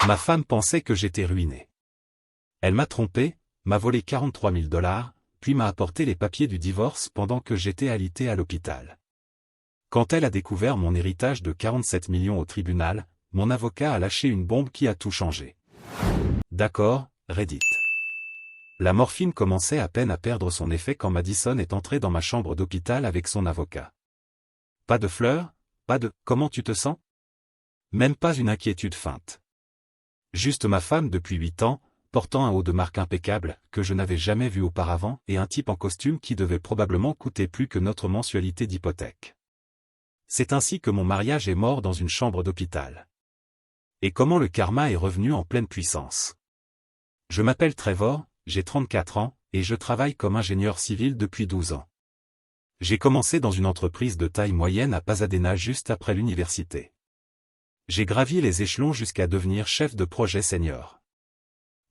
Ma femme pensait que j'étais ruiné. Elle m'a trompé, m'a volé 43 000 $, puis m'a apporté les papiers du divorce pendant que j'étais alité à l'hôpital. Quand elle a découvert mon héritage de 47 millions au tribunal, mon avocat a lâché une bombe qui a tout changé. D'accord, Reddit. La morphine commençait à peine à perdre son effet quand Madison est entrée dans ma chambre d'hôpital avec son avocat. Pas de fleurs, pas de « comment tu te sens ?» Même pas une inquiétude feinte. Juste ma femme depuis 8 ans, portant un haut de marque impeccable, que je n'avais jamais vu auparavant, et un type en costume qui devait probablement coûter plus que notre mensualité d'hypothèque. C'est ainsi que mon mariage est mort dans une chambre d'hôpital. Et comment le karma est revenu en pleine puissance. Je m'appelle Trevor, j'ai 34 ans, et je travaille comme ingénieur civil depuis 12 ans. J'ai commencé dans une entreprise de taille moyenne à Pasadena juste après l'université. J'ai gravi les échelons jusqu'à devenir chef de projet senior.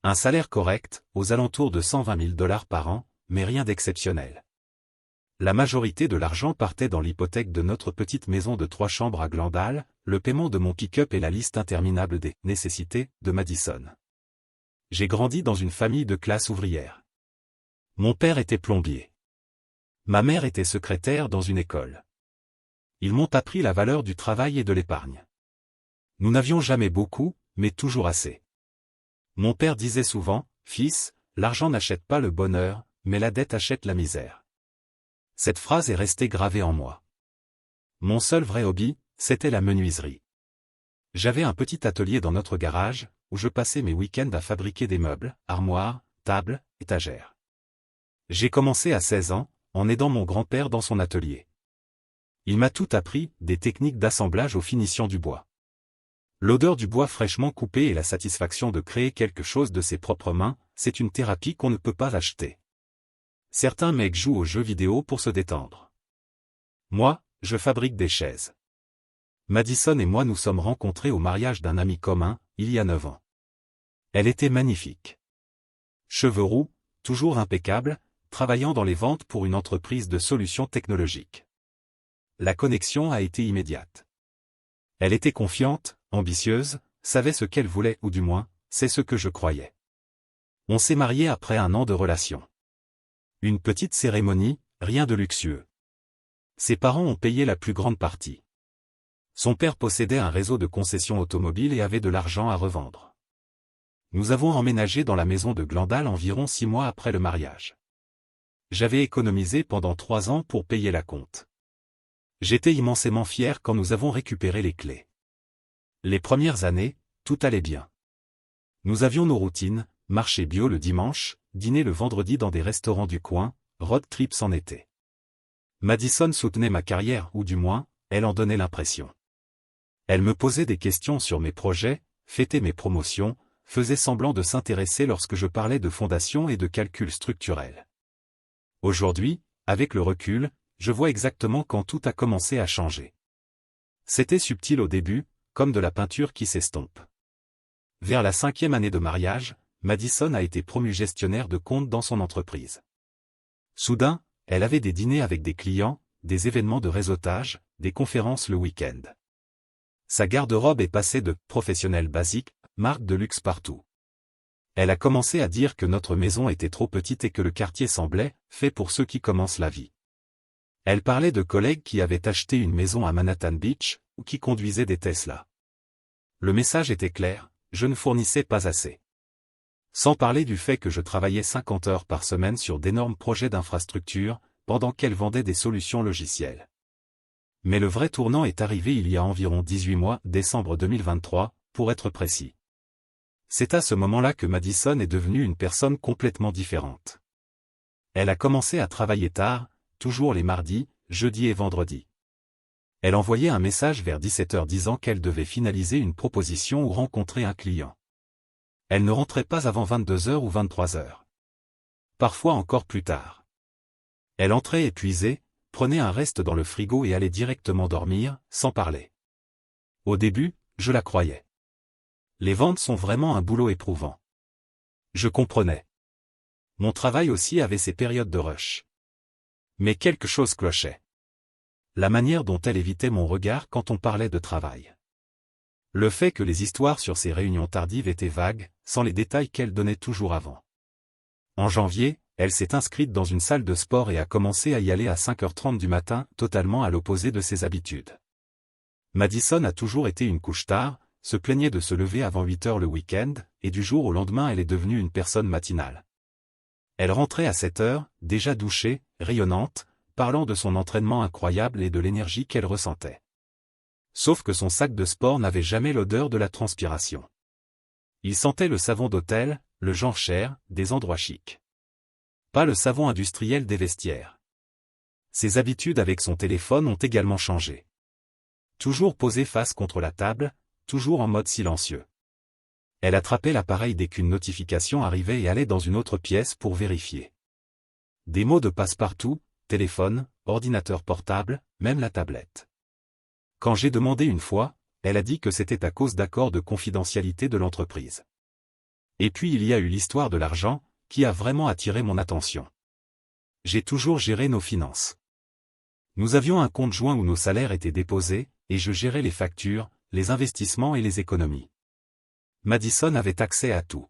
Un salaire correct, aux alentours de 120 000 $ par an, mais rien d'exceptionnel. La majorité de l'argent partait dans l'hypothèque de notre petite maison de 3 chambres à Glendale, le paiement de mon pick-up et la liste interminable des nécessités de Madison. J'ai grandi dans une famille de classe ouvrière. Mon père était plombier. Ma mère était secrétaire dans une école. Ils m'ont appris la valeur du travail et de l'épargne. Nous n'avions jamais beaucoup, mais toujours assez. Mon père disait souvent, « Fils, l'argent n'achète pas le bonheur, mais la dette achète la misère. » Cette phrase est restée gravée en moi. Mon seul vrai hobby, c'était la menuiserie. J'avais un petit atelier dans notre garage, où je passais mes week-ends à fabriquer des meubles, armoires, tables, étagères. J'ai commencé à 16 ans, en aidant mon grand-père dans son atelier. Il m'a tout appris, des techniques d'assemblage aux finitions du bois. L'odeur du bois fraîchement coupé et la satisfaction de créer quelque chose de ses propres mains, c'est une thérapie qu'on ne peut pas acheter. Certains mecs jouent aux jeux vidéo pour se détendre. Moi, je fabrique des chaises. Madison et moi nous sommes rencontrés au mariage d'un ami commun, il y a 9 ans. Elle était magnifique. Cheveux roux, toujours impeccable, travaillant dans les ventes pour une entreprise de solutions technologiques. La connexion a été immédiate. Elle était confiante, ambitieuse, savait ce qu'elle voulait ou du moins, c'est ce que je croyais. On s'est mariés après 1 an de relation. Une petite cérémonie, rien de luxueux. Ses parents ont payé la plus grande partie. Son père possédait un réseau de concessions automobiles et avait de l'argent à revendre. Nous avons emménagé dans la maison de Glendale environ 6 mois après le mariage. J'avais économisé pendant 3 ans pour payer la compte. J'étais immensément fier quand nous avons récupéré les clés. Les premières années, tout allait bien. Nous avions nos routines, marché bio le dimanche, dîner le vendredi dans des restaurants du coin, road trips en été. Madison soutenait ma carrière ou du moins, elle en donnait l'impression. Elle me posait des questions sur mes projets, fêtait mes promotions, faisait semblant de s'intéresser lorsque je parlais de fondation et de calcul structurel. Aujourd'hui, avec le recul, je vois exactement quand tout a commencé à changer. C'était subtil au début, comme de la peinture qui s'estompe. Vers la 5e année de mariage, Madison a été promue gestionnaire de compte dans son entreprise. Soudain, elle avait des dîners avec des clients, des événements de réseautage, des conférences le week-end. Sa garde-robe est passée de « professionnel basique » marque de luxe partout. Elle a commencé à dire que notre maison était trop petite et que le quartier semblait « fait pour ceux qui commencent la vie ». Elle parlait de collègues qui avaient acheté une maison à Manhattan Beach, ou qui conduisaient des Tesla. Le message était clair, je ne fournissais pas assez. Sans parler du fait que je travaillais 50 heures par semaine sur d'énormes projets d'infrastructure, pendant qu'elle vendait des solutions logicielles. Mais le vrai tournant est arrivé il y a environ 18 mois, décembre 2023, pour être précis. C'est à ce moment-là que Madison est devenue une personne complètement différente. Elle a commencé à travailler tard, toujours les mardis, jeudis et vendredis. Elle envoyait un message vers 17 h disant qu'elle devait finaliser une proposition ou rencontrer un client. Elle ne rentrait pas avant 22 h ou 23 h. Parfois encore plus tard. Elle entrait épuisée, prenait un reste dans le frigo et allait directement dormir, sans parler. Au début, je la croyais. Les ventes sont vraiment un boulot éprouvant. Je comprenais. Mon travail aussi avait ses périodes de rush. Mais quelque chose clochait. La manière dont elle évitait mon regard quand on parlait de travail. Le fait que les histoires sur ces réunions tardives étaient vagues, sans les détails qu'elle donnait toujours avant. En janvier, elle s'est inscrite dans une salle de sport et a commencé à y aller à 5h30 du matin, totalement à l'opposé de ses habitudes. Madison a toujours été une couche tard, se plaignait de se lever avant 8h le week-end, et du jour au lendemain elle est devenue une personne matinale. Elle rentrait à 7h, déjà douchée, rayonnante, parlant de son entraînement incroyable et de l'énergie qu'elle ressentait. Sauf que son sac de sport n'avait jamais l'odeur de la transpiration. Il sentait le savon d'hôtel, le genre cher, des endroits chics. Pas le savon industriel des vestiaires. Ses habitudes avec son téléphone ont également changé. Toujours posée face contre la table, toujours en mode silencieux. Elle attrapait l'appareil dès qu'une notification arrivait et allait dans une autre pièce pour vérifier. Des mots de passe-partout, téléphone, ordinateur portable, même la tablette. Quand j'ai demandé une fois, elle a dit que c'était à cause d'accords de confidentialité de l'entreprise. Et puis il y a eu l'histoire de l'argent, qui a vraiment attiré mon attention. J'ai toujours géré nos finances. Nous avions un compte joint où nos salaires étaient déposés, et je gérais les factures, les investissements et les économies. Madison avait accès à tout.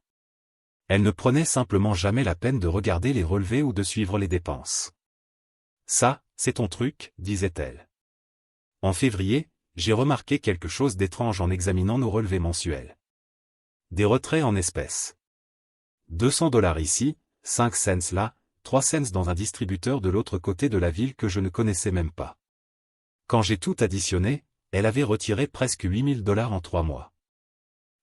Elle ne prenait simplement jamais la peine de regarder les relevés ou de suivre les dépenses. Ça, c'est ton truc, disait-elle. En février, j'ai remarqué quelque chose d'étrange en examinant nos relevés mensuels. Des retraits en espèces. 200$ ici, 5 cents là, 3 cents dans un distributeur de l'autre côté de la ville que je ne connaissais même pas. Quand j'ai tout additionné, elle avait retiré presque 8000$ en 3 mois.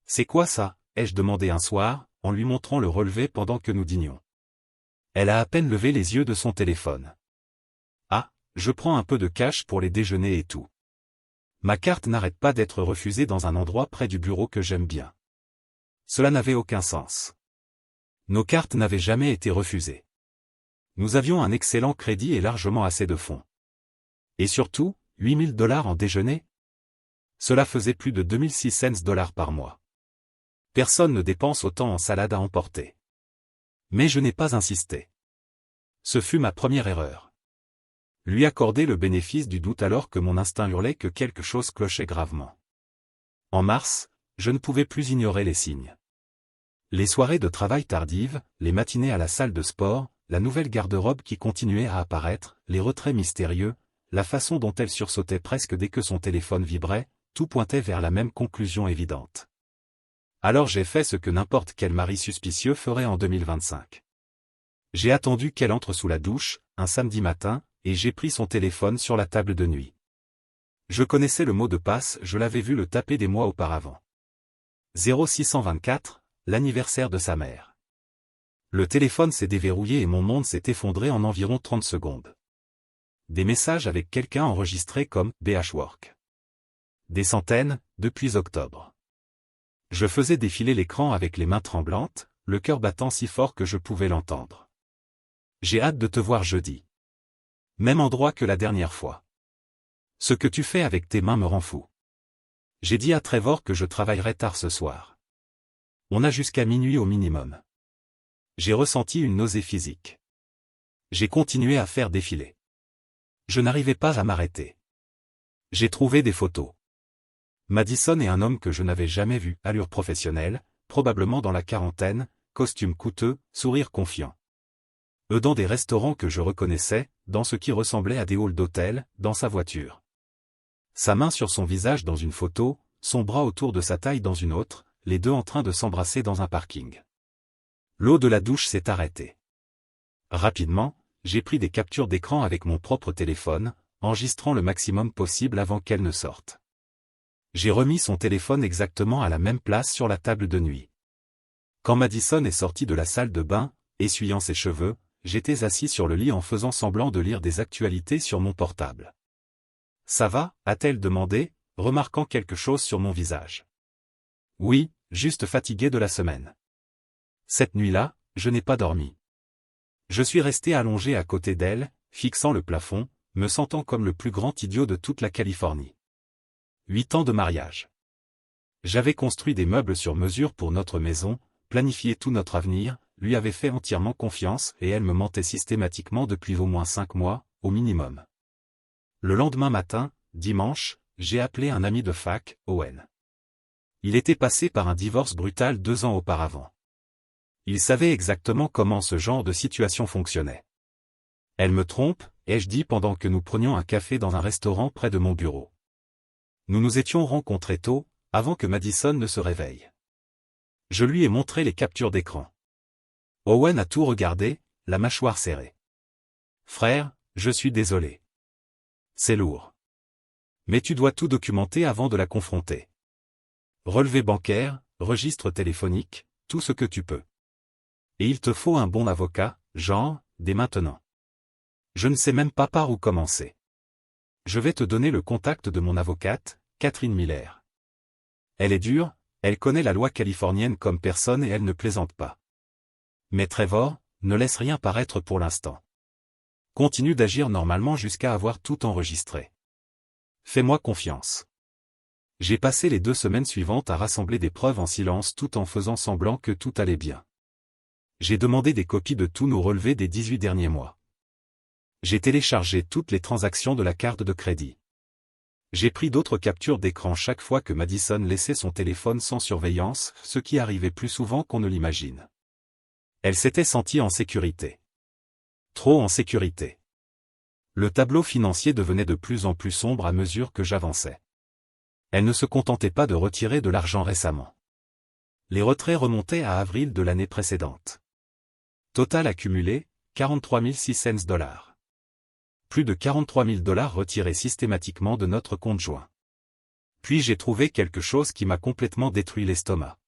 C'est quoi ça, ai-je demandé un soir, en lui montrant le relevé pendant que nous dînions. Elle a à peine levé les yeux de son téléphone. Ah, je prends un peu de cash pour les déjeuners et tout. Ma carte n'arrête pas d'être refusée dans un endroit près du bureau que j'aime bien. Cela n'avait aucun sens. Nos cartes n'avaient jamais été refusées. Nous avions un excellent crédit et largement assez de fonds. Et surtout, 8000$ en déjeuner. Cela faisait plus de 2600$ par mois. Personne ne dépense autant en salade à emporter. Mais je n'ai pas insisté. Ce fut ma première erreur. Lui accorder le bénéfice du doute alors que mon instinct hurlait que quelque chose clochait gravement. En mars, je ne pouvais plus ignorer les signes. Les soirées de travail tardives, les matinées à la salle de sport, la nouvelle garde-robe qui continuait à apparaître, les retraits mystérieux, la façon dont elle sursautait presque dès que son téléphone vibrait, tout pointait vers la même conclusion évidente. Alors j'ai fait ce que n'importe quel mari suspicieux ferait en 2025. J'ai attendu qu'elle entre sous la douche, un samedi matin, et j'ai pris son téléphone sur la table de nuit. Je connaissais le mot de passe, je l'avais vu le taper des mois auparavant. 0624, l'anniversaire de sa mère. Le téléphone s'est déverrouillé et mon monde s'est effondré en environ 30 secondes. Des messages avec quelqu'un enregistrés comme « BHWork ». Des centaines, depuis octobre. Je faisais défiler l'écran avec les mains tremblantes, le cœur battant si fort que je pouvais l'entendre. J'ai hâte de te voir jeudi. Même endroit que la dernière fois. Ce que tu fais avec tes mains me rend fou. J'ai dit à Trevor que je travaillerais tard ce soir. On a jusqu'à minuit au minimum. J'ai ressenti une nausée physique. J'ai continué à faire défiler. Je n'arrivais pas à m'arrêter. J'ai trouvé des photos. Madison est un homme que je n'avais jamais vu, allure professionnelle, probablement dans la quarantaine, costume coûteux, sourire confiant. Eux dans des restaurants que je reconnaissais, dans ce qui ressemblait à des halls d'hôtel, dans sa voiture. Sa main sur son visage dans une photo, son bras autour de sa taille dans une autre, les deux en train de s'embrasser dans un parking. L'eau de la douche s'est arrêtée. Rapidement, j'ai pris des captures d'écran avec mon propre téléphone, enregistrant le maximum possible avant qu'elle ne sorte. J'ai remis son téléphone exactement à la même place sur la table de nuit. Quand Madison est sortie de la salle de bain, essuyant ses cheveux, j'étais assis sur le lit en faisant semblant de lire des actualités sur mon portable. « Ça va ?» a-t-elle demandé, remarquant quelque chose sur mon visage. « Oui, juste fatigué de la semaine. Cette nuit-là, je n'ai pas dormi. Je suis resté allongé à côté d'elle, fixant le plafond, me sentant comme le plus grand idiot de toute la Californie. 8 ans de mariage. J'avais construit des meubles sur mesure pour notre maison, planifié tout notre avenir, lui avais fait entièrement confiance et elle me mentait systématiquement depuis au moins 5 mois, au minimum. Le lendemain matin, dimanche, j'ai appelé un ami de fac, Owen. Il était passé par un divorce brutal 2 ans auparavant. Il savait exactement comment ce genre de situation fonctionnait. Elle me trompe, ai-je dit pendant que nous prenions un café dans un restaurant près de mon bureau. Nous nous étions rencontrés tôt, avant que Madison ne se réveille. Je lui ai montré les captures d'écran. Owen a tout regardé, la mâchoire serrée. Frère, je suis désolé. C'est lourd. Mais tu dois tout documenter avant de la confronter. Relevé bancaire, registre téléphonique, tout ce que tu peux. Et il te faut un bon avocat, genre, dès maintenant. Je ne sais même pas par où commencer. Je vais te donner le contact de mon avocate, Catherine Miller. Elle est dure, elle connaît la loi californienne comme personne et elle ne plaisante pas. Mais Trevor, ne laisse rien paraître pour l'instant. Continue d'agir normalement jusqu'à avoir tout enregistré. Fais-moi confiance. J'ai passé les 2 semaines suivantes à rassembler des preuves en silence tout en faisant semblant que tout allait bien. J'ai demandé des copies de tous nos relevés des 18 derniers mois. J'ai téléchargé toutes les transactions de la carte de crédit. J'ai pris d'autres captures d'écran chaque fois que Madison laissait son téléphone sans surveillance, ce qui arrivait plus souvent qu'on ne l'imagine. Elle s'était sentie en sécurité. Trop en sécurité. Le tableau financier devenait de plus en plus sombre à mesure que j'avançais. Elle ne se contentait pas de retirer de l'argent récemment. Les retraits remontaient à avril de l'année précédente. Total accumulé, 43 600 $. Plus de 43 000 $ retirés systématiquement de notre compte joint. Puis j'ai trouvé quelque chose qui m'a complètement détruit l'estomac.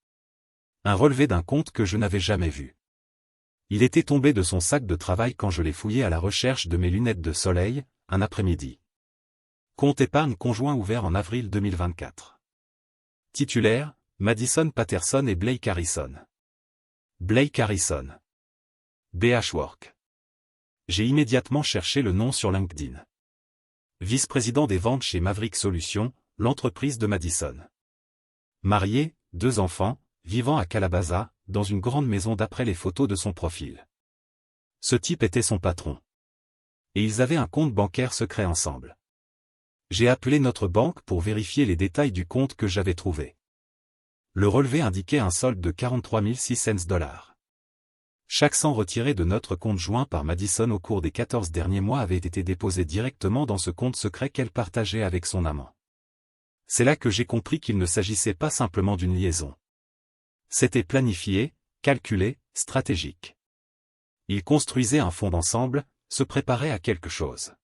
Un relevé d'un compte que je n'avais jamais vu. Il était tombé de son sac de travail quand je l'ai fouillé à la recherche de mes lunettes de soleil, un après-midi. Compte épargne conjoint ouvert en avril 2024. Titulaire, Madison Patterson et Blake Harrison. Blake Harrison. BH Work. J'ai immédiatement cherché le nom sur LinkedIn. Vice-président des ventes chez Maverick Solutions, l'entreprise de Madison. Marié, 2 enfants, vivant à Calabasas, dans une grande maison d'après les photos de son profil. Ce type était son patron. Et ils avaient un compte bancaire secret ensemble. J'ai appelé notre banque pour vérifier les détails du compte que j'avais trouvé. Le relevé indiquait un solde de 43 600 $. Chaque cent retiré de notre compte joint par Madison au cours des 14 derniers mois avait été déposé directement dans ce compte secret qu'elle partageait avec son amant. C'est là que j'ai compris qu'il ne s'agissait pas simplement d'une liaison. C'était planifié, calculé, stratégique. Ils construisaient un fonds d'ensemble, se préparaient à quelque chose.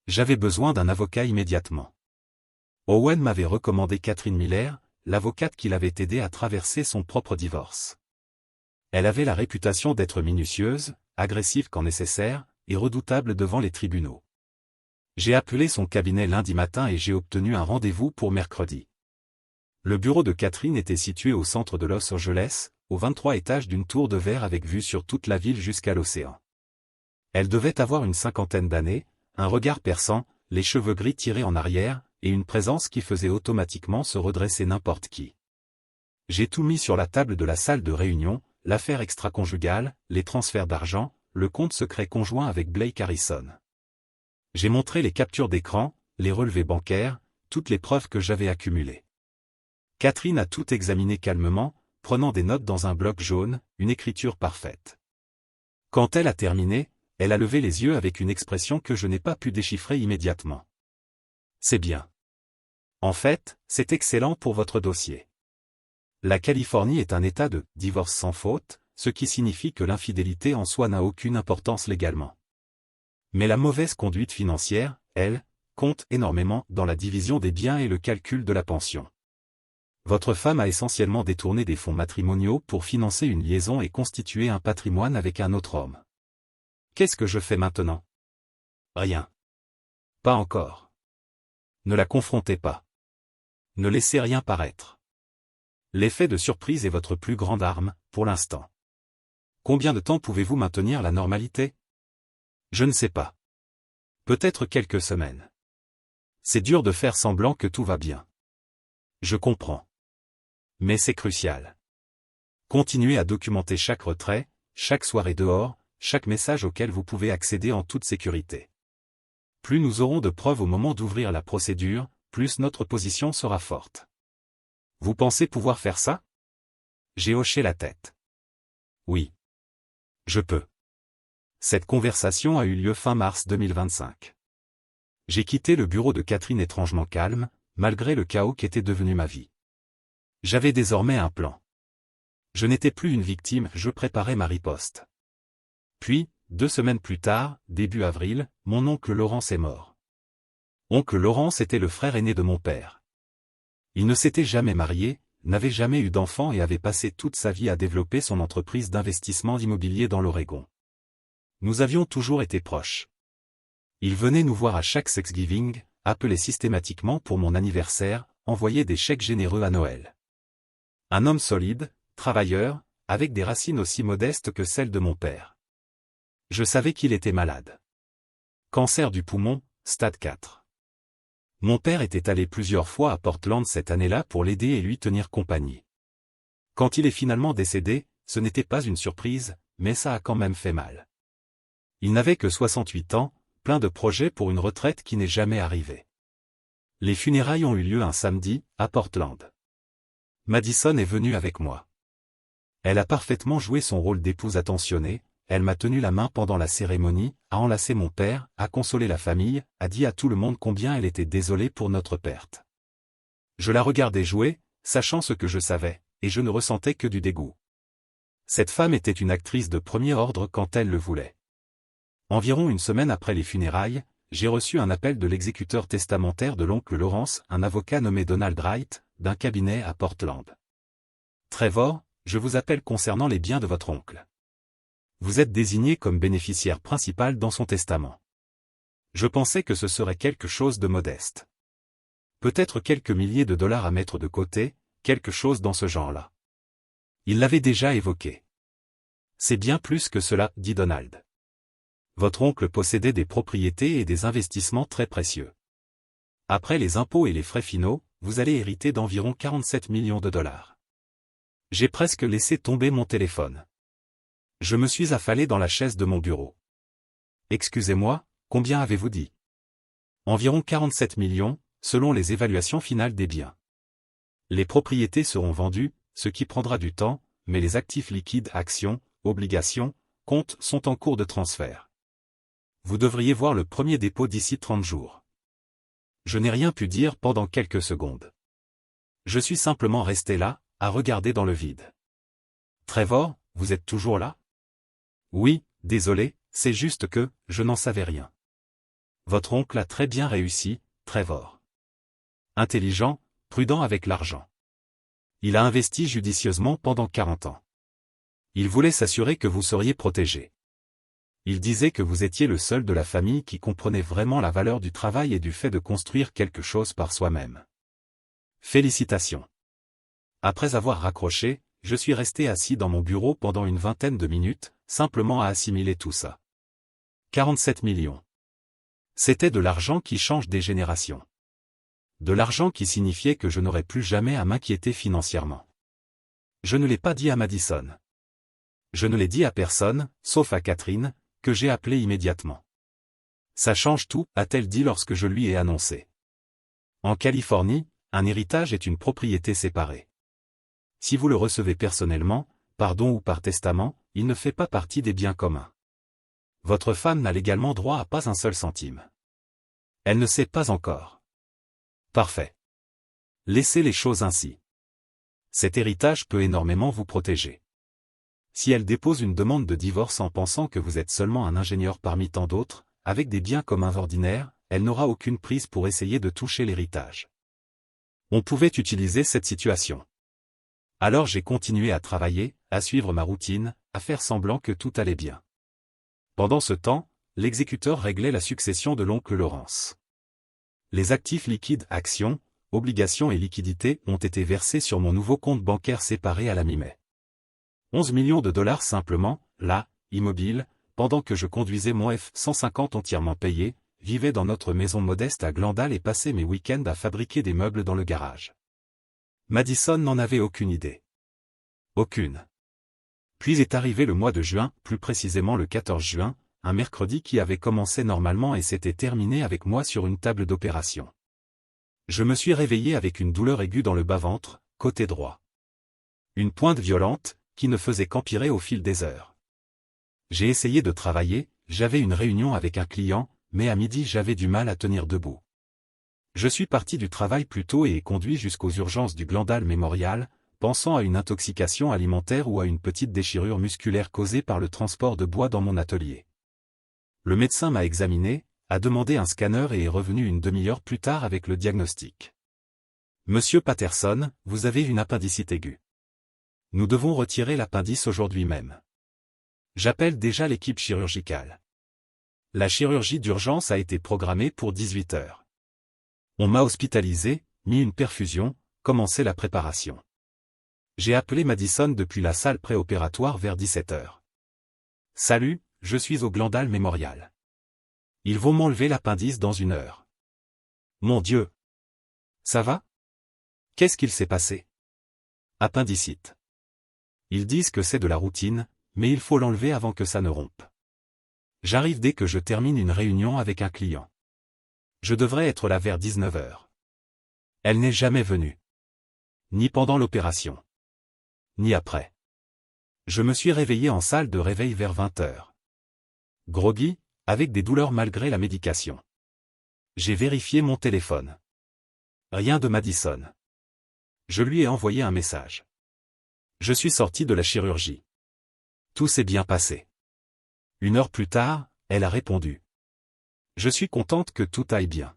J'avais besoin d'un avocat immédiatement. Owen m'avait recommandé Catherine Miller, l'avocate qui l'avait aidé à traverser son propre divorce. Elle avait la réputation d'être minutieuse, agressive quand nécessaire, et redoutable devant les tribunaux. J'ai appelé son cabinet lundi matin et j'ai obtenu un rendez-vous pour mercredi. Le bureau de Catherine était situé au centre de Los Angeles, au 23 étage d'une tour de verre avec vue sur toute la ville jusqu'à l'océan. Elle devait avoir une 50aine d'années, un regard perçant, les cheveux gris tirés en arrière, et une présence qui faisait automatiquement se redresser n'importe qui. J'ai tout mis sur la table de la salle de réunion, l'affaire extra-conjugale, les transferts d'argent, le compte secret conjoint avec Blake Harrison. J'ai montré les captures d'écran, les relevés bancaires, toutes les preuves que j'avais accumulées. Catherine a tout examiné calmement, prenant des notes dans un bloc jaune, une écriture parfaite. Quand elle a terminé, elle a levé les yeux avec une expression que je n'ai pas pu déchiffrer immédiatement. C'est bien. En fait, c'est excellent pour votre dossier. La Californie est un état de « divorce sans faute », ce qui signifie que l'infidélité en soi n'a aucune importance légalement. Mais la mauvaise conduite financière, elle, compte énormément dans la division des biens et le calcul de la pension. Votre femme a essentiellement détourné des fonds matrimoniaux pour financer une liaison et constituer un patrimoine avec un autre homme. Qu'est-ce que je fais maintenant? Rien. Pas encore. Ne la confrontez pas. Ne laissez rien paraître. L'effet de surprise est votre plus grande arme, pour l'instant. Combien de temps pouvez-vous maintenir la normalité? Je ne sais pas. Peut-être quelques semaines. C'est dur de faire semblant que tout va bien. Je comprends. Mais c'est crucial. Continuez à documenter chaque retrait, chaque soirée dehors, chaque message auquel vous pouvez accéder en toute sécurité. Plus nous aurons de preuves au moment d'ouvrir la procédure, plus notre position sera forte. Vous pensez pouvoir faire ça? J'ai hoché la tête. Oui. Je peux. Cette conversation a eu lieu fin mars 2025. J'ai quitté le bureau de Catherine étrangement calme, malgré le chaos qu'était devenu ma vie. J'avais désormais un plan. Je n'étais plus une victime, je préparais ma riposte. Puis, 2 semaines plus tard, début avril, mon oncle Laurence est mort. Oncle Laurence était le frère aîné de mon père. Il ne s'était jamais marié, n'avait jamais eu d'enfant et avait passé toute sa vie à développer son entreprise d'investissement immobilier dans l'Oregon. Nous avions toujours été proches. Il venait nous voir à chaque Thanksgiving, appelait systématiquement pour mon anniversaire, envoyait des chèques généreux à Noël. Un homme solide, travailleur, avec des racines aussi modestes que celles de mon père. Je savais qu'il était malade. Cancer du poumon, stade 4. Mon père était allé plusieurs fois à Portland cette année-là pour l'aider et lui tenir compagnie. Quand il est finalement décédé, ce n'était pas une surprise, mais ça a quand même fait mal. Il n'avait que 68 ans, plein de projets pour une retraite qui n'est jamais arrivée. Les funérailles ont eu lieu un samedi, à Portland. Madison est venue avec moi. Elle a parfaitement joué son rôle d'épouse attentionnée, elle m'a tenu la main pendant la cérémonie, a enlacé mon père, a consolé la famille, a dit à tout le monde combien elle était désolée pour notre perte. Je la regardais jouer, sachant ce que je savais, et je ne ressentais que du dégoût. Cette femme était une actrice de premier ordre quand elle le voulait. Environ une semaine après les funérailles, j'ai reçu un appel de l'exécuteur testamentaire de l'oncle Laurence, un avocat nommé Donald Wright, d'un cabinet à Portland. Trevor, je vous appelle concernant les biens de votre oncle. Vous êtes désigné comme bénéficiaire principal dans son testament. Je pensais que ce serait quelque chose de modeste. Peut-être quelques milliers de dollars à mettre de côté, quelque chose dans ce genre-là. Il l'avait déjà évoqué. C'est bien plus que cela, dit Donald. Votre oncle possédait des propriétés et des investissements très précieux. Après les impôts et les frais finaux, vous allez hériter d'environ 47 millions de dollars. J'ai presque laissé tomber mon téléphone. Je me suis affalé dans la chaise de mon bureau. Excusez-moi, combien avez-vous dit? Environ 47 millions, selon les évaluations finales des biens. Les propriétés seront vendues, ce qui prendra du temps, mais les actifs liquides, actions, obligations, comptes sont en cours de transfert. Vous devriez voir le premier dépôt d'ici 30 jours. Je n'ai rien pu dire pendant quelques secondes. Je suis simplement resté là, à regarder dans le vide. Trevor, vous êtes toujours là? Oui, désolé, c'est juste que, je n'en savais rien. Votre oncle a très bien réussi, Trevor. Intelligent, prudent avec l'argent. Il a investi judicieusement pendant 40 ans. Il voulait s'assurer que vous seriez protégé. Il disait que vous étiez le seul de la famille qui comprenait vraiment la valeur du travail et du fait de construire quelque chose par soi-même. Félicitations. Après avoir raccroché, je suis resté assis dans mon bureau pendant une vingtaine de minutes, simplement à assimiler tout ça. 47 millions. C'était de l'argent qui change des générations. De l'argent qui signifiait que je n'aurais plus jamais à m'inquiéter financièrement. Je ne l'ai pas dit à Madison. Je ne l'ai dit à personne, sauf à Catherine, que j'ai appelée immédiatement. Ça change tout, a-t-elle dit lorsque je lui ai annoncé. En Californie, un héritage est une propriété séparée. Si vous le recevez personnellement, par don ou par testament, il ne fait pas partie des biens communs. Votre femme n'a légalement droit à pas un seul centime. Elle ne sait pas encore. Parfait. Laissez les choses ainsi. Cet héritage peut énormément vous protéger. Si elle dépose une demande de divorce en pensant que vous êtes seulement un ingénieur parmi tant d'autres, avec des biens communs ordinaires, elle n'aura aucune prise pour essayer de toucher l'héritage. On pouvait utiliser cette situation. Alors j'ai continué à travailler, à suivre ma routine, à faire semblant que tout allait bien. Pendant ce temps, l'exécuteur réglait la succession de l'oncle Laurence. Les actifs liquides, actions, obligations et liquidités ont été versés sur mon nouveau compte bancaire séparé à la mi-mai. 11 millions de dollars simplement, là, immobile, pendant que je conduisais mon F-150 entièrement payé, vivais dans notre maison modeste à Glendale et passais mes week-ends à fabriquer des meubles dans le garage. Madison n'en avait aucune idée. Aucune. Puis est arrivé le mois de juin, plus précisément le 14 juin, un mercredi qui avait commencé normalement et s'était terminé avec moi sur une table d'opération. Je me suis réveillé avec une douleur aiguë dans le bas-ventre, côté droit. Une pointe violente, qui ne faisait qu'empirer au fil des heures. J'ai essayé de travailler, j'avais une réunion avec un client, mais à midi j'avais du mal à tenir debout. Je suis parti du travail plus tôt et ai conduit jusqu'aux urgences du Glendale Memorial, pensant à une intoxication alimentaire ou à une petite déchirure musculaire causée par le transport de bois dans mon atelier. Le médecin m'a examiné, a demandé un scanner et est revenu une demi-heure plus tard avec le diagnostic. Monsieur Patterson, vous avez une appendicite aiguë. Nous devons retirer l'appendice aujourd'hui même. J'appelle déjà l'équipe chirurgicale. La chirurgie d'urgence a été programmée pour 18 heures. On m'a hospitalisé, mis une perfusion, commencé la préparation. J'ai appelé Madison depuis la salle préopératoire vers 17 heures. Salut, je suis au Glendale Memorial. Ils vont m'enlever l'appendice dans 1 heure. Mon Dieu! Ça va? Qu'est-ce qu'il s'est passé? Appendicite. Ils disent que c'est de la routine, mais il faut l'enlever avant que ça ne rompe. J'arrive dès que je termine une réunion avec un client. Je devrais être là vers 19 heures. Elle n'est jamais venue. Ni pendant l'opération. Ni après. Je me suis réveillé en salle de réveil vers 20 heures. Groggy, avec des douleurs malgré la médication. J'ai vérifié mon téléphone. Rien de Madison. Je lui ai envoyé un message. Je suis sorti de la chirurgie. Tout s'est bien passé. 1 heure plus tard, elle a répondu. Je suis contente que tout aille bien.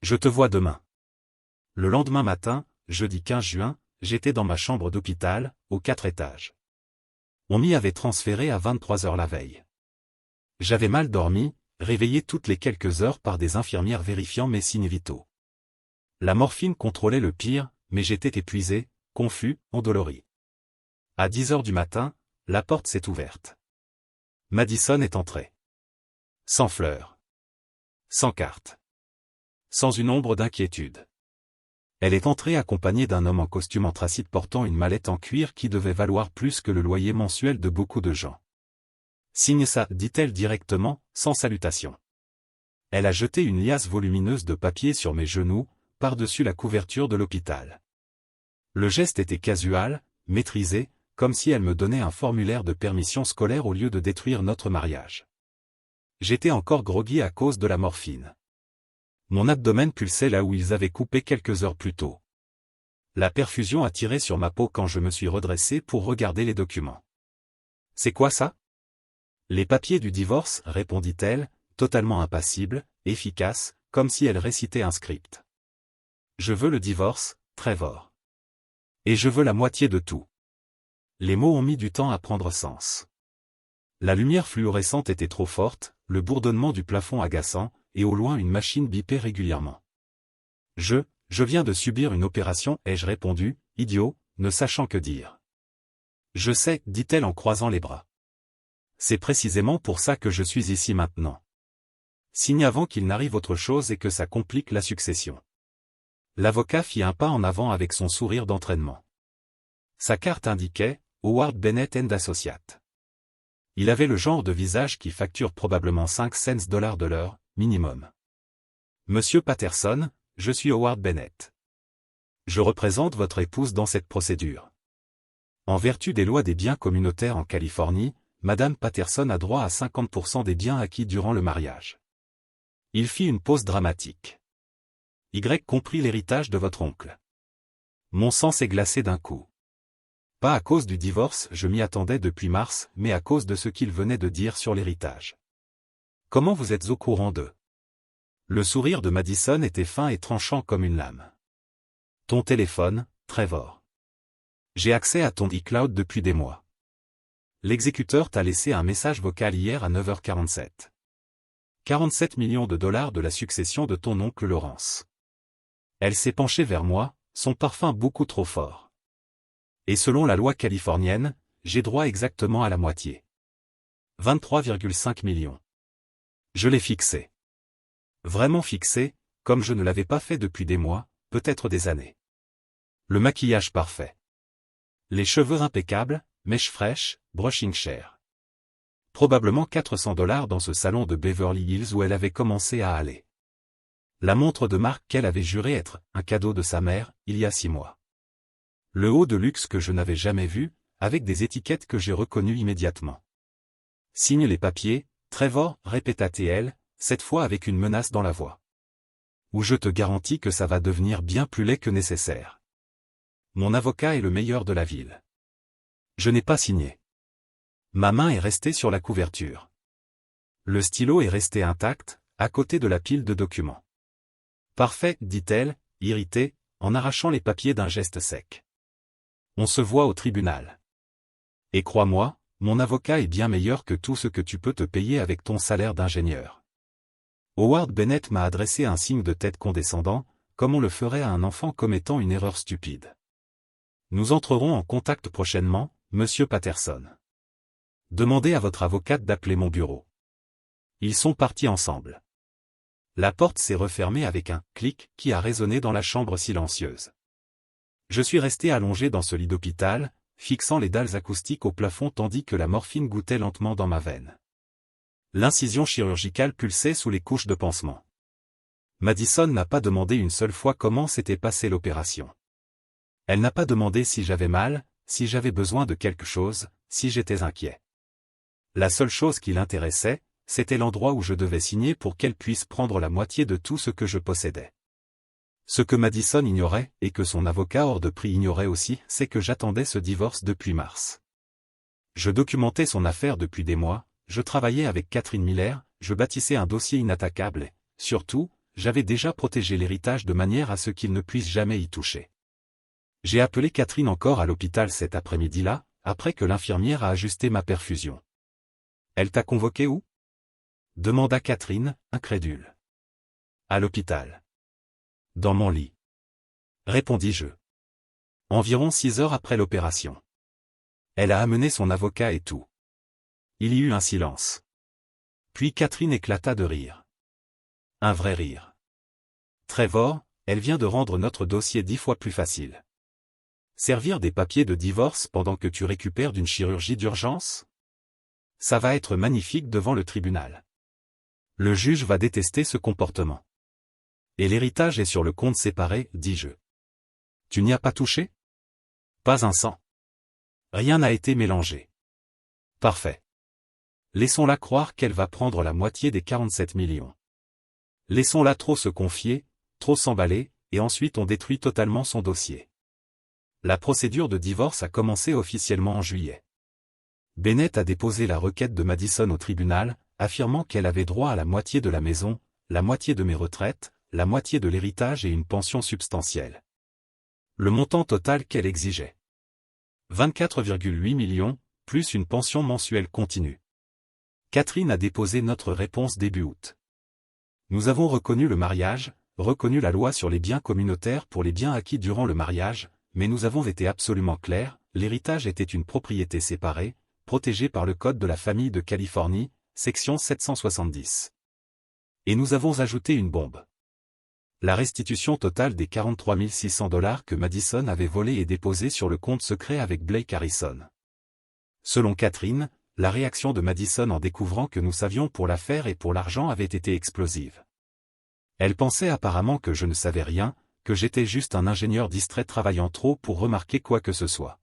Je te vois demain. Le lendemain matin, jeudi 15 juin, j'étais dans ma chambre d'hôpital, au 4 étages. On m'y avait transféré à 23 heures la veille. J'avais mal dormi, réveillé toutes les quelques heures par des infirmières vérifiant mes signes vitaux. La morphine contrôlait le pire, mais j'étais épuisé, confus, endolori. À 10 heures du matin, la porte s'est ouverte. Madison est entrée. Sans fleurs. Sans carte. Sans une ombre d'inquiétude. Elle est entrée accompagnée d'un homme en costume anthracite portant une mallette en cuir qui devait valoir plus que le loyer mensuel de beaucoup de gens. Signe ça, dit-elle directement, sans salutation. Elle a jeté une liasse volumineuse de papier sur mes genoux, par-dessus la couverture de l'hôpital. Le geste était casual, maîtrisé, comme si elle me donnait un formulaire de permission scolaire au lieu de détruire notre mariage. J'étais encore groggy à cause de la morphine. Mon abdomen pulsait là où ils avaient coupé quelques heures plus tôt. La perfusion a tiré sur ma peau quand je me suis redressé pour regarder les documents. C'est quoi ça? Les papiers du divorce, répondit-elle, totalement impassible, efficace, comme si elle récitait un script. Je veux le divorce, Trevor. Et je veux la moitié de tout. Les mots ont mis du temps à prendre sens. La lumière fluorescente était trop forte, le bourdonnement du plafond agaçant, et au loin une machine bipait régulièrement. Je viens de subir une opération, ai-je répondu, idiot, ne sachant que dire. Je sais, dit-elle en croisant les bras. C'est précisément pour ça que je suis ici maintenant. Signe avant qu'il n'arrive autre chose et que ça complique la succession. L'avocat fit un pas en avant avec son sourire d'entraînement. Sa carte indiquait « Howard Bennett & Associates ». Il avait le genre de visage qui facture probablement 5 cents de l'heure, minimum. Monsieur Patterson, je suis Howard Bennett. Je représente votre épouse dans cette procédure. En vertu des lois des biens communautaires en Californie, Madame Patterson a droit à 50% des biens acquis durant le mariage. Il fit une pause dramatique. Y comprit l'héritage de votre oncle. Mon sang s'est glacé d'un coup. Pas à cause du divorce, je m'y attendais depuis mars, mais à cause de ce qu'il venait de dire sur l'héritage. Comment vous êtes au courant d'eux? Le sourire de Madison était fin et tranchant comme une lame. Ton téléphone, Trevor. J'ai accès à ton iCloud depuis des mois. L'exécuteur t'a laissé un message vocal hier à 9h47. 47 millions de dollars de la succession de ton oncle Lawrence. Elle s'est penchée vers moi, son parfum beaucoup trop fort. Et selon la loi californienne, j'ai droit exactement à la moitié. 23,5 millions. Je l'ai fixé. Vraiment fixé, comme je ne l'avais pas fait depuis des mois, peut-être des années. Le maquillage parfait. Les cheveux impeccables, mèches fraîches, brushing cher. Probablement 400 dollars dans ce salon de Beverly Hills où elle avait commencé à aller. La montre de marque qu'elle avait juré être un cadeau de sa mère, il y a 6 mois. Le haut de luxe que je n'avais jamais vu, avec des étiquettes que j'ai reconnues immédiatement. Signe les papiers, Trevor, répéta TL, cette fois avec une menace dans la voix. Ou je te garantis que ça va devenir bien plus laid que nécessaire. Mon avocat est le meilleur de la ville. Je n'ai pas signé. Ma main est restée sur la couverture. Le stylo est resté intact, à côté de la pile de documents. Parfait, dit-elle, irritée, en arrachant les papiers d'un geste sec. On se voit au tribunal. Et crois-moi, mon avocat est bien meilleur que tout ce que tu peux te payer avec ton salaire d'ingénieur. Howard Bennett m'a adressé un signe de tête condescendant, comme on le ferait à un enfant commettant une erreur stupide. Nous entrerons en contact prochainement, monsieur Patterson. Demandez à votre avocate d'appeler mon bureau. Ils sont partis ensemble. La porte s'est refermée avec un clic qui a résonné dans la chambre silencieuse. Je suis resté allongé dans ce lit d'hôpital, fixant les dalles acoustiques au plafond tandis que la morphine gouttait lentement dans ma veine. L'incision chirurgicale pulsait sous les couches de pansement. Madison n'a pas demandé une seule fois comment s'était passée l'opération. Elle n'a pas demandé si j'avais mal, si j'avais besoin de quelque chose, si j'étais inquiet. La seule chose qui l'intéressait, c'était l'endroit où je devais signer pour qu'elle puisse prendre la moitié de tout ce que je possédais. Ce que Madison ignorait, et que son avocat hors de prix ignorait aussi, c'est que j'attendais ce divorce depuis mars. Je documentais son affaire depuis des mois, je travaillais avec Catherine Miller, je bâtissais un dossier inattaquable et, surtout, j'avais déjà protégé l'héritage de manière à ce qu'il ne puisse jamais y toucher. J'ai appelé Catherine encore à l'hôpital cet après-midi-là, après que l'infirmière a ajusté ma perfusion. Elle t'a convoqué où? Demanda Catherine, incrédule. À l'hôpital. Dans mon lit. Répondis-je. Environ 6 heures après l'opération. Elle a amené son avocat et tout. Il y eut un silence. Puis Catherine éclata de rire. Un vrai rire. Trevor, elle vient de rendre notre dossier 10 fois plus facile. Servir des papiers de divorce pendant que tu récupères d'une chirurgie d'urgence? Ça va être magnifique devant le tribunal. Le juge va détester ce comportement. Et l'héritage est sur le compte séparé, dis-je. Tu n'y as pas touché? Pas un sang. Rien n'a été mélangé. Parfait. Laissons-la croire qu'elle va prendre la moitié des 47 millions. Laissons-la trop se confier, trop s'emballer, et ensuite on détruit totalement son dossier. La procédure de divorce a commencé officiellement en juillet. Bennett a déposé la requête de Madison au tribunal, affirmant qu'elle avait droit à la moitié de la maison, la moitié de mes retraites, la moitié de l'héritage et une pension substantielle. Le montant total qu'elle exigeait. 24,8 millions, plus une pension mensuelle continue. Catherine a déposé notre réponse début août. Nous avons reconnu le mariage, reconnu la loi sur les biens communautaires pour les biens acquis durant le mariage, mais nous avons été absolument clairs, l'héritage était une propriété séparée, protégée par le Code de la famille de Californie, section 770. Et nous avons ajouté une bombe. La restitution totale des 43 600 $ que Madison avait volés et déposés sur le compte secret avec Blake Harrison. Selon Catherine, la réaction de Madison en découvrant que nous savions pour l'affaire et pour l'argent avait été explosive. Elle pensait apparemment que je ne savais rien, que j'étais juste un ingénieur distrait travaillant trop pour remarquer quoi que ce soit.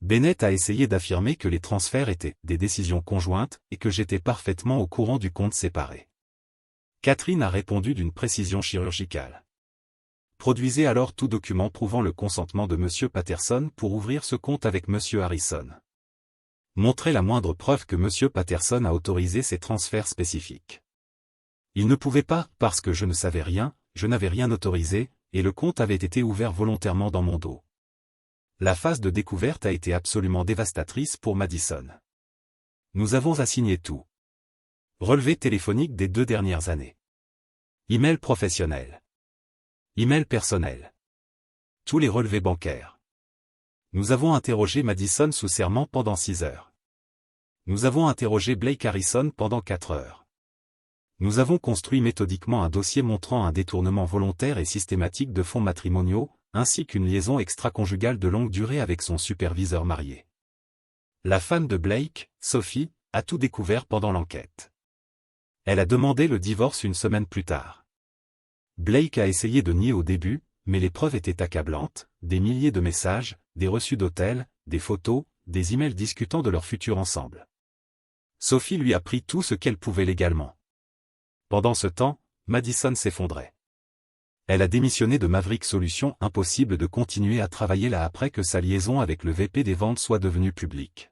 Bennett a essayé d'affirmer que les transferts étaient des décisions conjointes et que j'étais parfaitement au courant du compte séparé. Catherine a répondu d'une précision chirurgicale. Produisez alors tout document prouvant le consentement de M. Patterson pour ouvrir ce compte avec M. Harrison. Montrez la moindre preuve que M. Patterson a autorisé ces transferts spécifiques. Il ne pouvait pas, parce que je ne savais rien, je n'avais rien autorisé, et le compte avait été ouvert volontairement dans mon dos. La phase de découverte a été absolument dévastatrice pour Madison. Nous avons assigné tout. Relevé téléphonique des 2 dernières années. Email professionnel. Email personnel. Tous les relevés bancaires. Nous avons interrogé Madison sous serment pendant 6 heures. Nous avons interrogé Blake Harrison pendant 4 heures. Nous avons construit méthodiquement un dossier montrant un détournement volontaire et systématique de fonds matrimoniaux, ainsi qu'une liaison extra-conjugale de longue durée avec son superviseur marié. La femme de Blake, Sophie, a tout découvert pendant l'enquête. Elle a demandé le divorce une semaine plus tard. Blake a essayé de nier au début, mais les preuves étaient accablantes, des milliers de messages, des reçus d'hôtel, des photos, des emails discutant de leur futur ensemble. Sophie lui a pris tout ce qu'elle pouvait légalement. Pendant ce temps, Madison s'effondrait. Elle a démissionné de Maverick Solutions, impossible de continuer à travailler là après que sa liaison avec le VP des ventes soit devenue publique.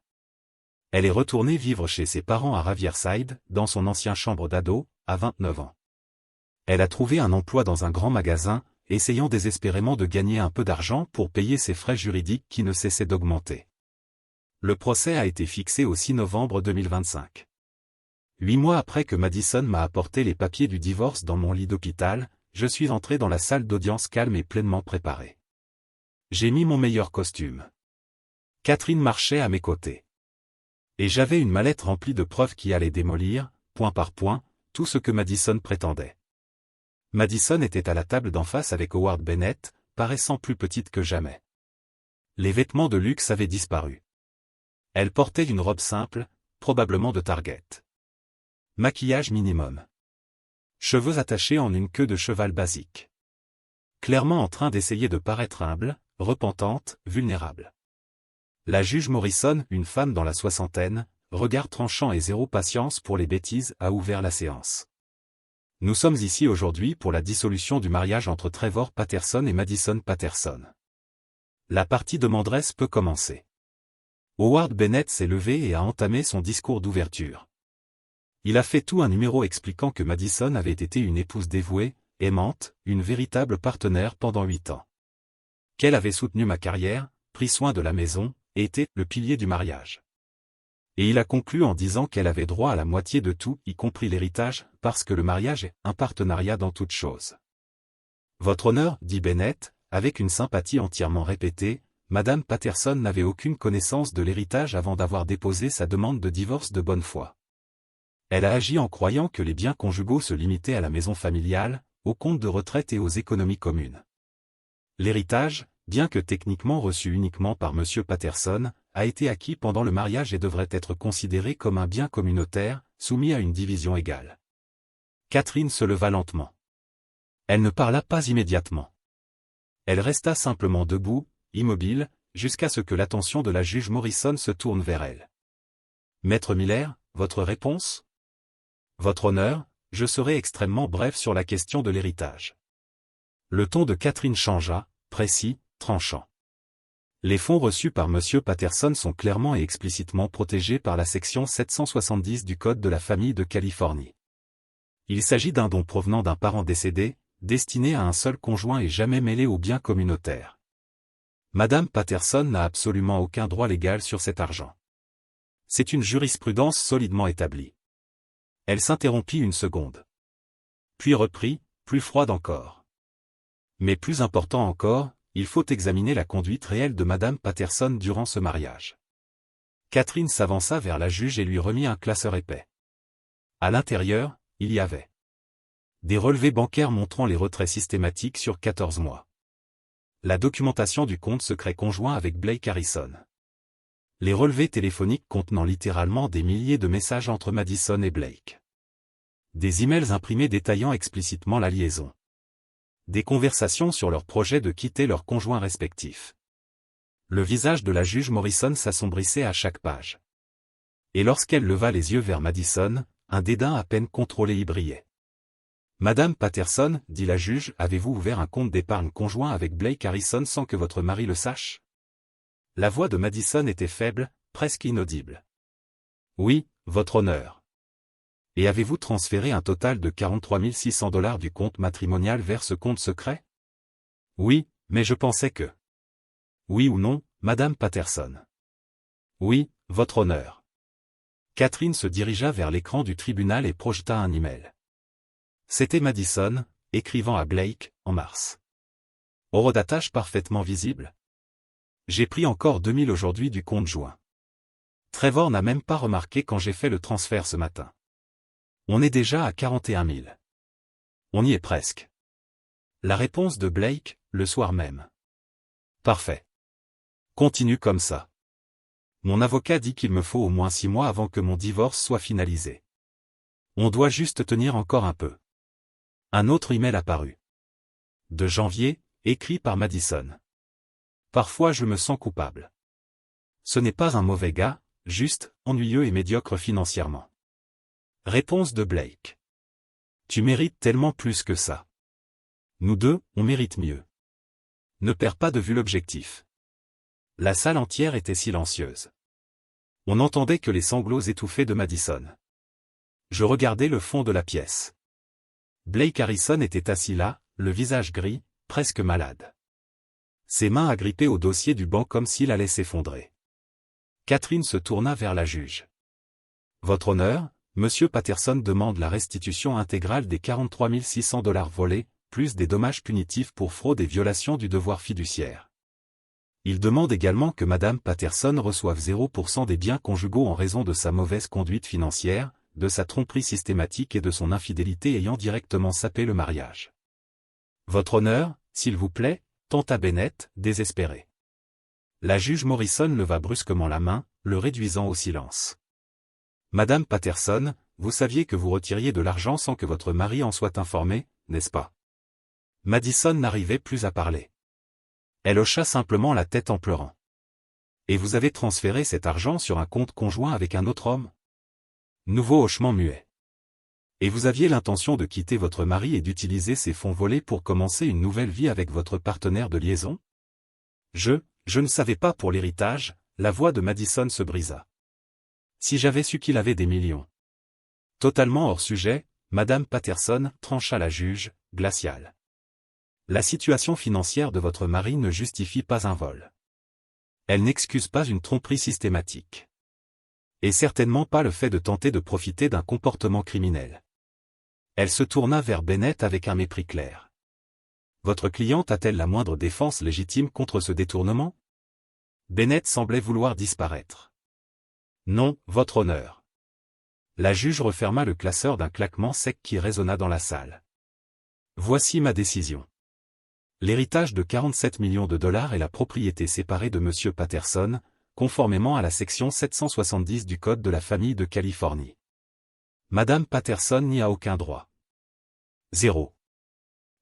Elle est retournée vivre chez ses parents à Riverside, dans son ancienne chambre d'ado, à 29 ans. Elle a trouvé un emploi dans un grand magasin, essayant désespérément de gagner un peu d'argent pour payer ses frais juridiques qui ne cessaient d'augmenter. Le procès a été fixé au 6 novembre 2025. 8 mois après que Madison m'a apporté les papiers du divorce dans mon lit d'hôpital, je suis entré dans la salle d'audience calme et pleinement préparé. J'ai mis mon meilleur costume. Catherine marchait à mes côtés. Et j'avais une mallette remplie de preuves qui allait démolir, point par point, tout ce que Madison prétendait. Madison était à la table d'en face avec Howard Bennett, paraissant plus petite que jamais. Les vêtements de luxe avaient disparu. Elle portait une robe simple, probablement de Target. Maquillage minimum. Cheveux attachés en une queue de cheval basique. Clairement en train d'essayer de paraître humble, repentante, vulnérable. La juge Morrison, une femme dans la soixantaine, regard tranchant et zéro patience pour les bêtises, a ouvert la séance. Nous sommes ici aujourd'hui pour la dissolution du mariage entre Trevor Patterson et Madison Patterson. La partie demanderesse peut commencer. Howard Bennett s'est levé et a entamé son discours d'ouverture. Il a fait tout un numéro expliquant que Madison avait été une épouse dévouée, aimante, une véritable partenaire pendant 8 ans. Qu'elle avait soutenu ma carrière, pris soin de la maison, et été le pilier du mariage. Et il a conclu en disant qu'elle avait droit à la moitié de tout, y compris l'héritage, parce que le mariage est un partenariat dans toute chose. Votre honneur, dit Bennett, avec une sympathie entièrement répétée, Madame Patterson n'avait aucune connaissance de l'héritage avant d'avoir déposé sa demande de divorce de bonne foi. Elle a agi en croyant que les biens conjugaux se limitaient à la maison familiale, aux comptes de retraite et aux économies communes. L'héritage, bien que techniquement reçu uniquement par M. Patterson, a été acquis pendant le mariage et devrait être considéré comme un bien communautaire, soumis à une division égale. Catherine se leva lentement. Elle ne parla pas immédiatement. Elle resta simplement debout, immobile, jusqu'à ce que l'attention de la juge Morrison se tourne vers elle. Maître Miller, votre réponse ? Votre honneur, je serai extrêmement bref sur la question de l'héritage. Le ton de Catherine changea, précis, tranchant. Les fonds reçus par M. Patterson sont clairement et explicitement protégés par la section 770 du Code de la famille de Californie. Il s'agit d'un don provenant d'un parent décédé, destiné à un seul conjoint et jamais mêlé aux biens communautaires. Madame Patterson n'a absolument aucun droit légal sur cet argent. C'est une jurisprudence solidement établie. Elle s'interrompit une seconde. Puis reprit, plus froide encore. Mais plus important encore, il faut examiner la conduite réelle de Madame Patterson durant ce mariage. Catherine s'avança vers la juge et lui remit un classeur épais. À l'intérieur, il y avait des relevés bancaires montrant les retraits systématiques sur 14 mois. La documentation du compte secret conjoint avec Blake Harrison. Les relevés téléphoniques contenant littéralement des milliers de messages entre Madison et Blake. Des emails imprimés détaillant explicitement la liaison. Des conversations sur leur projet de quitter leurs conjoints respectifs. Le visage de la juge Morrison s'assombrissait à chaque page. Et lorsqu'elle leva les yeux vers Madison, un dédain à peine contrôlé y brillait. Madame Patterson, dit la juge, avez-vous ouvert un compte d'épargne conjoint avec Blake Harrison sans que votre mari le sache ? La voix de Madison était faible, presque inaudible. Oui, votre honneur. Et avez-vous transféré un total de 43 600 $ du compte matrimonial vers ce compte secret ? Oui, mais je pensais que... Oui ou non, Madame Patterson ? Oui, votre honneur. Catherine se dirigea vers l'écran du tribunal et projeta un email. C'était Madison, écrivant à Blake, en mars. Horodatage parfaitement visible. J'ai pris encore 2000 aujourd'hui du compte joint. Trevor n'a même pas remarqué quand j'ai fait le transfert ce matin. On est déjà à 41 000. On y est presque. La réponse de Blake, le soir même. Parfait. Continue comme ça. Mon avocat dit qu'il me faut au moins 6 mois avant que mon divorce soit finalisé. On doit juste tenir encore un peu. Un autre email apparut. De janvier, Écrit par Madison. Parfois je me sens coupable. Ce n'est pas un mauvais gars, juste, ennuyeux et médiocre financièrement. Réponse de Blake. Tu mérites tellement plus que ça. Nous deux, on mérite mieux. Ne perds pas de vue l'objectif. La salle entière était silencieuse. On n'entendait que les sanglots étouffés de Madison. Je regardais le fond de la pièce. Blake Harrison était assis là, le visage gris, presque malade. Ses mains agrippées au dossier du banc comme s'il allait s'effondrer. Catherine se tourna vers la juge. Votre honneur, Monsieur Patterson demande la restitution intégrale des 43 600 $ volés, plus des dommages punitifs pour fraude et violation du devoir fiduciaire. Il demande également que Madame Patterson reçoive 0% des biens conjugaux en raison de sa mauvaise conduite financière, de sa tromperie systématique et de son infidélité ayant directement sapé le mariage. Votre honneur, s'il vous plaît, tenta Bennett, désespéré. La juge Morrison leva brusquement la main, le réduisant au silence. Madame Patterson, vous saviez que vous retiriez de l'argent sans que votre mari en soit informé, n'est-ce pas? Madison n'arrivait plus à parler. Elle hocha simplement la tête en pleurant. Et vous avez transféré cet argent sur un compte conjoint avec un autre homme? Nouveau hochement muet. Et vous aviez l'intention de quitter votre mari et d'utiliser ces fonds volés pour commencer une nouvelle vie avec votre partenaire de liaison? Je ne savais pas pour l'héritage, la voix de Madison se brisa. Si j'avais su qu'il avait des millions. Totalement hors sujet, Madame Patterson, trancha la juge, glaciale. La situation financière de votre mari ne justifie pas un vol. Elle n'excuse pas une tromperie systématique. Et certainement pas le fait de tenter de profiter d'un comportement criminel. Elle se tourna vers Bennett avec un mépris clair. Votre cliente a-t-elle la moindre défense légitime contre ce détournement? Bennett semblait vouloir disparaître. Non, votre honneur. La juge referma le classeur d'un claquement sec qui résonna dans la salle. Voici ma décision. L'héritage de 47 millions de $ est la propriété séparée de Monsieur Patterson, conformément à la section 770 du Code de la famille de Californie. Madame Patterson n'y a aucun droit. 0.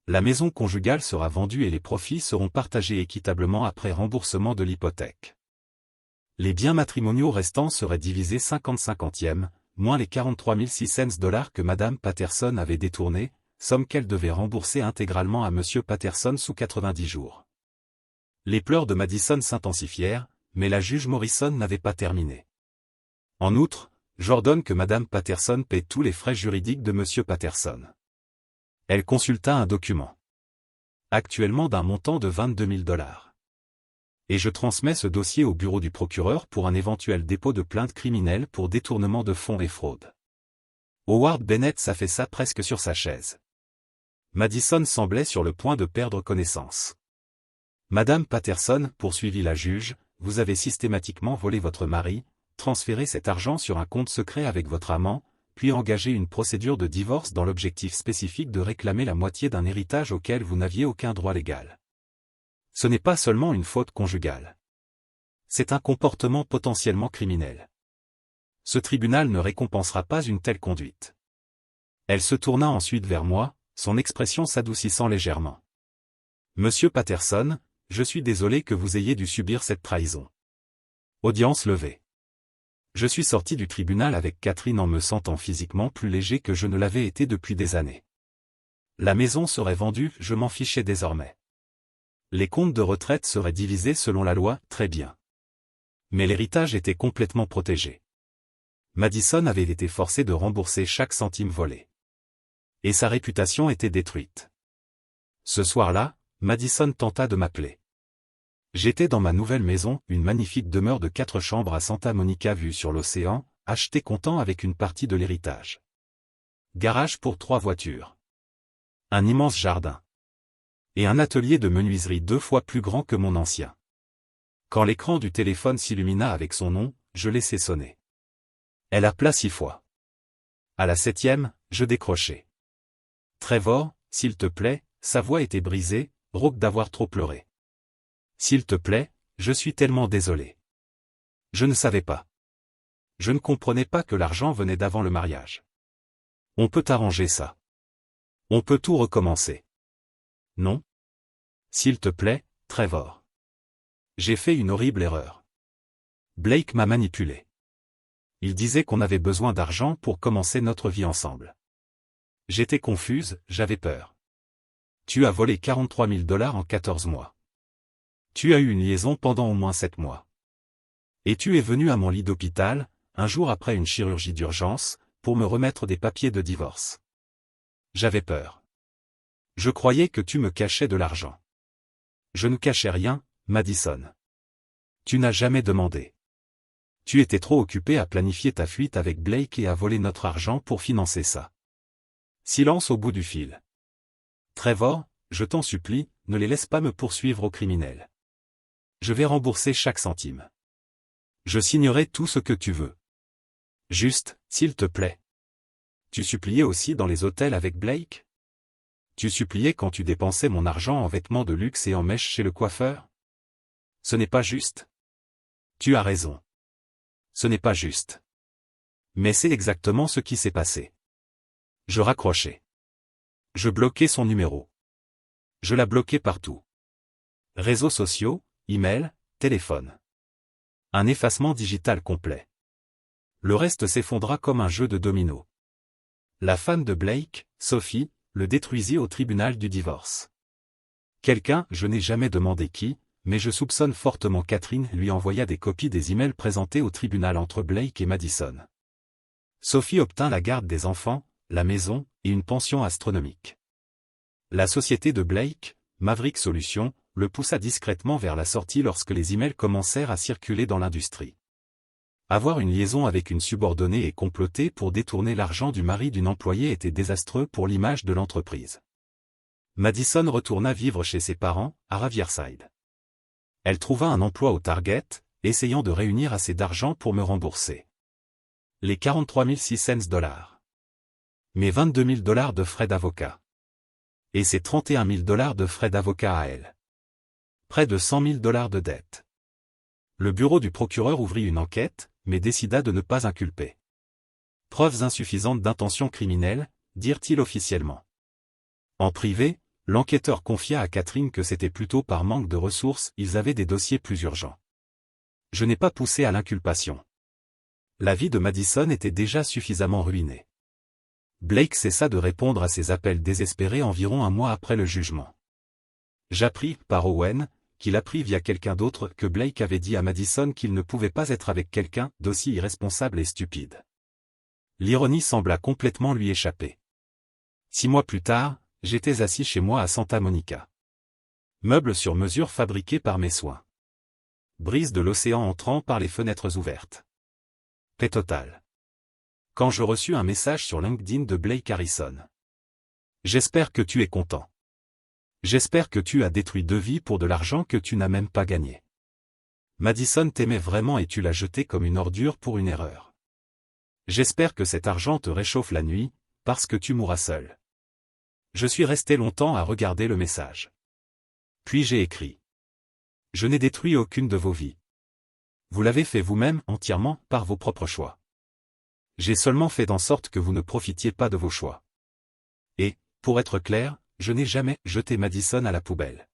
La maison conjugale sera vendue et les profits seront partagés équitablement après remboursement de l'hypothèque. Les biens matrimoniaux restants seraient divisés 50-50e, moins les 43 600 $ que Madame Patterson avait détournés, somme qu'elle devait rembourser intégralement à Monsieur Patterson sous 90 jours. Les pleurs de Madison s'intensifièrent, mais la juge Morrison n'avait pas terminé. En outre, j'ordonne que Madame Patterson paie tous les frais juridiques de Monsieur Patterson. Elle consulta un document. Actuellement d'un montant de 22 000 $. Et je transmets ce dossier au bureau du procureur pour un éventuel dépôt de plainte criminelle pour détournement de fonds et fraude. Howard Bennett s'affaissa presque sur sa chaise. Madison semblait sur le point de perdre connaissance. Madame Patterson, poursuivit la juge, vous avez systématiquement volé votre mari, transféré cet argent sur un compte secret avec votre amant, puis engagé une procédure de divorce dans l'objectif spécifique de réclamer la moitié d'un héritage auquel vous n'aviez aucun droit légal. Ce n'est pas seulement une faute conjugale. C'est un comportement potentiellement criminel. Ce tribunal ne récompensera pas une telle conduite. Elle se tourna ensuite vers moi, son expression s'adoucissant légèrement. Monsieur Patterson, je suis désolé que vous ayez dû subir cette trahison. Audience levée. Je suis sorti du tribunal avec Catherine en me sentant physiquement plus léger que je ne l'avais été depuis des années. La maison serait vendue, je m'en fichais désormais. Les comptes de retraite seraient divisés selon la loi, très bien. Mais l'héritage était complètement protégé. Madison avait été forcé de rembourser chaque centime volé. Et sa réputation était détruite. Ce soir-là, Madison tenta de m'appeler. J'étais dans ma nouvelle maison, une magnifique demeure de 4 chambres à Santa Monica vue sur l'océan, achetée comptant avec une partie de l'héritage. Garage pour 3 voitures. Un immense jardin. Et un atelier de menuiserie 2 fois plus grand que mon ancien. Quand l'écran du téléphone s'illumina avec son nom, je laissai sonner. Elle appela 6 fois. À la 7e, je décrochai. Trevor, s'il te plaît, sa voix était brisée, rauque d'avoir trop pleuré. S'il te plaît, je suis tellement désolé. Je ne savais pas. Je ne comprenais pas que l'argent venait d'avant le mariage. On peut arranger ça. On peut tout recommencer. Non? S'il te plaît, Trevor. J'ai fait une horrible erreur. Blake m'a manipulé. Il disait qu'on avait besoin d'argent pour commencer notre vie ensemble. J'étais confuse, j'avais peur. Tu as volé 43 000 $ en 14 mois. Tu as eu une liaison pendant au moins 7 mois. Et tu es venu à mon lit d'hôpital, un jour après une chirurgie d'urgence, pour me remettre des papiers de divorce. J'avais peur. Je croyais que tu me cachais de l'argent. Je ne cachais rien, Madison. Tu n'as jamais demandé. Tu étais trop occupé à planifier ta fuite avec Blake et à voler notre argent pour financer ça. Silence au bout du fil. Trevor, je t'en supplie, ne les laisse pas me poursuivre au criminel. Je vais rembourser chaque centime. Je signerai tout ce que tu veux. Juste, s'il te plaît. Tu suppliais aussi dans les hôtels avec Blake? Tu suppliais quand tu dépensais mon argent en vêtements de luxe et en mèches chez le coiffeur? Ce n'est pas juste. Tu as raison. Ce n'est pas juste. Mais c'est exactement ce qui s'est passé. Je raccrochais. Je bloquais son numéro. Je la bloquais partout. Réseaux sociaux, email, téléphone. Un effacement digital complet. Le reste s'effondra comme un jeu de dominos. La femme de Blake, Sophie, le détruisit au tribunal du divorce. Quelqu'un, je n'ai jamais demandé qui, mais je soupçonne fortement Catherine lui envoya des copies des emails présentés au tribunal entre Blake et Madison. Sophie obtint la garde des enfants, la maison, et une pension astronomique. La société de Blake, Maverick Solutions, le poussa discrètement vers la sortie lorsque les emails commencèrent à circuler dans l'industrie. Avoir une liaison avec une subordonnée et comploter pour détourner l'argent du mari d'une employée était désastreux pour l'image de l'entreprise. Madison retourna vivre chez ses parents, à Riverside. Elle trouva un emploi au Target, essayant de réunir assez d'argent pour me rembourser. Les 43 600 $. Mes 22 000 $ de frais d'avocat. Et ses 31 000 $ de frais d'avocat à elle. Près de 100 000 $ de dettes. Le bureau du procureur ouvrit une enquête, mais décida de ne pas inculper. Preuves insuffisantes d'intention criminelle, dirent-ils officiellement. En privé, l'enquêteur confia à Catherine que c'était plutôt par manque de ressources, ils avaient des dossiers plus urgents. Je n'ai pas poussé à l'inculpation. La vie de Madison était déjà suffisamment ruinée. Blake cessa de répondre à ses appels désespérés environ un mois après le jugement. J'appris, par Owen, qu'il apprit via quelqu'un d'autre que Blake avait dit à Madison qu'il ne pouvait pas être avec quelqu'un d'aussi irresponsable et stupide. L'ironie sembla complètement lui échapper. 6 mois plus tard, j'étais assis chez moi à Santa Monica. Meubles sur mesure fabriqués par mes soins. Brise de l'océan entrant par les fenêtres ouvertes. Paix totale. Quand je reçus un message sur LinkedIn de Blake Harrison. J'espère que tu es content. J'espère que tu as détruit 2 vies pour de l'argent que tu n'as même pas gagné. Madison t'aimait vraiment et tu l'as jeté comme une ordure pour une erreur. J'espère que cet argent te réchauffe la nuit, parce que tu mourras seul. Je suis resté longtemps à regarder le message. Puis j'ai écrit. Je n'ai détruit aucune de vos vies. Vous l'avez fait vous-même entièrement par vos propres choix. J'ai seulement fait en sorte que vous ne profitiez pas de vos choix. Et, pour être clair, je n'ai jamais jeté Madison à la poubelle.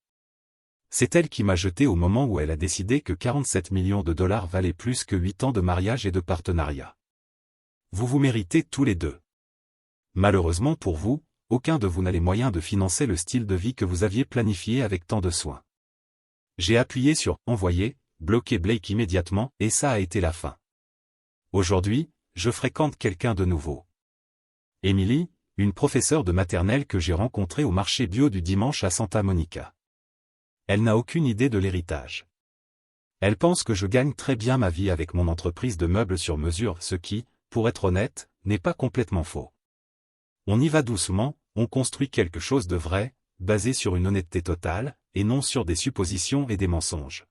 C'est elle qui m'a jeté au moment où elle a décidé que 47 millions de $ valaient plus que 8 ans de mariage et de partenariat. Vous vous méritez tous les deux. Malheureusement pour vous, aucun de vous n'a les moyens de financer le style de vie que vous aviez planifié avec tant de soin. J'ai appuyé sur « Envoyer », bloqué Blake immédiatement, et ça a été la fin. Aujourd'hui, je fréquente quelqu'un de nouveau. Emily, une professeure de maternelle que j'ai rencontrée au marché bio du dimanche à Santa Monica. Elle n'a aucune idée de l'héritage. Elle pense que je gagne très bien ma vie avec mon entreprise de meubles sur mesure, ce qui, pour être honnête, n'est pas complètement faux. On y va doucement, on construit quelque chose de vrai, basé sur une honnêteté totale, et non sur des suppositions et des mensonges.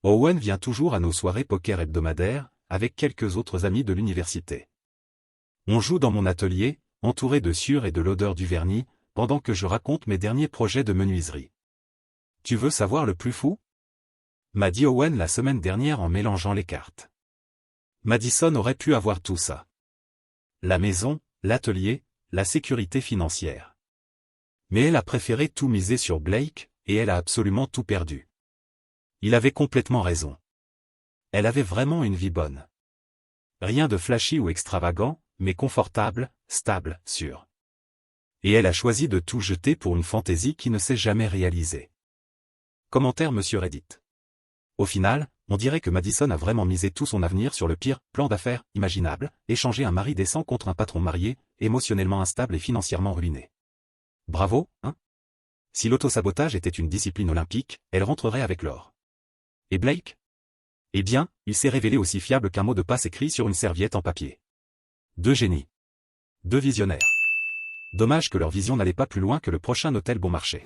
Owen vient toujours à nos soirées poker hebdomadaires, avec quelques autres amis de l'université. On joue dans mon atelier, entouré de sueur et de l'odeur du vernis, pendant que je raconte mes derniers projets de menuiserie. Tu veux savoir le plus fou? M'a dit Owen la semaine dernière en mélangeant les cartes. Madison aurait pu avoir tout ça. La maison, l'atelier, la sécurité financière. Mais elle a préféré tout miser sur Blake, et elle a absolument tout perdu. Il avait complètement raison. Elle avait vraiment une vie bonne. Rien de flashy ou extravagant, mais confortable, stable, sûr. Et elle a choisi de tout jeter pour une fantaisie qui ne s'est jamais réalisée. Commentaire Monsieur Reddit. Au final, on dirait que Madison a vraiment misé tout son avenir sur le pire plan d'affaires imaginable, échanger un mari décent contre un patron marié, émotionnellement instable et financièrement ruiné. Bravo, hein? Si l'autosabotage était une discipline olympique, elle rentrerait avec l'or. Et Blake? Eh bien, il s'est révélé aussi fiable qu'un mot de passe écrit sur une serviette en papier. Deux génies. Deux visionnaires. Dommage que leur vision n'allait pas plus loin que le prochain hôtel bon marché.